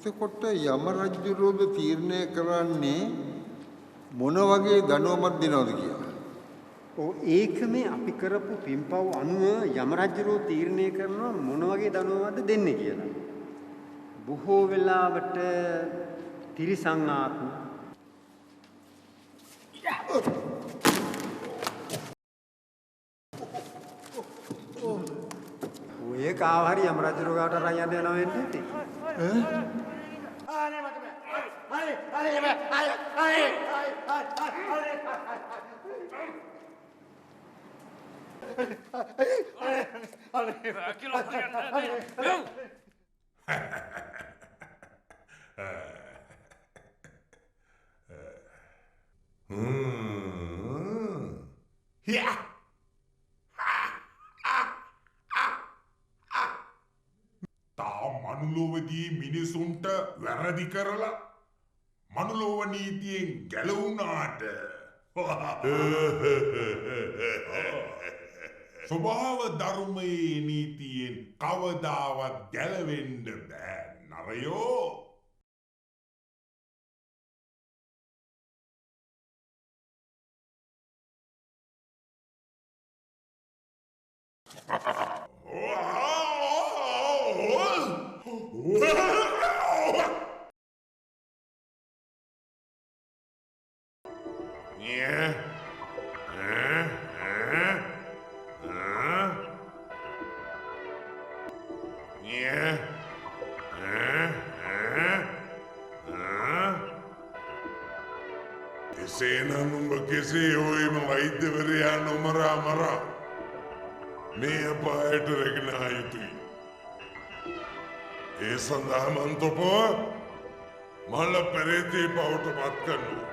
එතකොට යම රජුරෝද තීරණය කරන්නේ මොන වගේ දඬුවමක් දෙනවද කියලා. ඔව් ඒක මේ අපි කරපු පින්පව් අනුව යම රජුරෝ තීරණය කරනවා මොන වගේ දඬුවමක්ද දෙන්නේ කියලා. බොහෝ වෙලාවට තිරිසන් ආත්ම ඔය කාව හරි යම රජුරෝ ගාවට අරන් යන්න යනවා වෙන්නේ නැති. මනුලොවදී මිනිසුන්ට වැරදි කරලා මනුලොව නීතියෙන් ගැලවුණාට ස්වභාව ධර්මයේ නීතියෙන් කවදාවත් ගැලවෙන්න බෑ නරයෝ. එසේනම් උඹ කෙසේ හොයම වෛද්‍යවරයා නොමරා මරා මේ අපායට රැගෙන ආ යුතුයි. ඒ සඳහා මන් තොපව මල්ල පෙරේතේ බවට පත් කරනවා.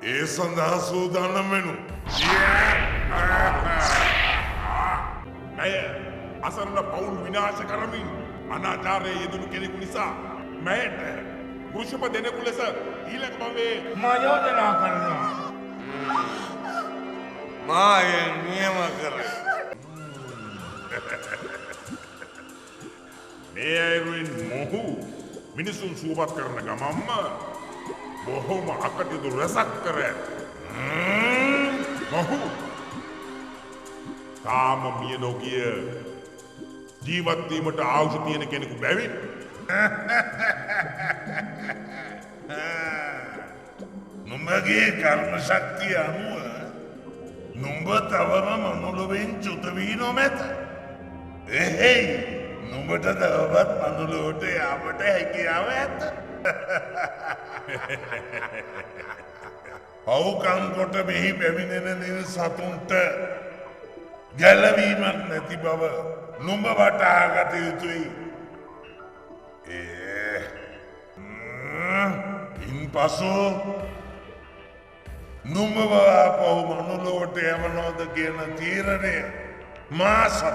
ඒ සඳහා සූදානම් වෙනු. ඇය අසරණ පවුල් විනාශ කරමින් අනාචාරයේ යෙදුණු කෙනෙකු නිසා මෑට වෘෂභ දෙනෙකු ලෙස ඊළඟ භවයේ මා යෝජනා කරනවා. මා නියම කරයි. මේ අයුරින් මොහු මිනිසුන් සුවපත් කරන ගමම්ම බොහොම අකටයුතු රැසක් කර ඇත. මොහු තාම මිය නොගිය ජීවත් වීමට අවශ්‍ය තියෙන කෙනෙකු බැවින් නුඹගේ කර්ම ශක්තිය අනුව නුඹ තවම මනුලොවෙන් චුත වී නොමැත. එහෙයි නුඹට තවමත් මනුලොවට යාමට හැකියාව ඇත. පව්කම් කොට මෙහි පැමිණෙන සතුන්ට ගැලවීමක් නැති බව නුඹ වටහාගත යුතුයි. ඉන්පසු නුඹව ආපහු මනුලොවට යවනවද කියන තීරණය මා සතු.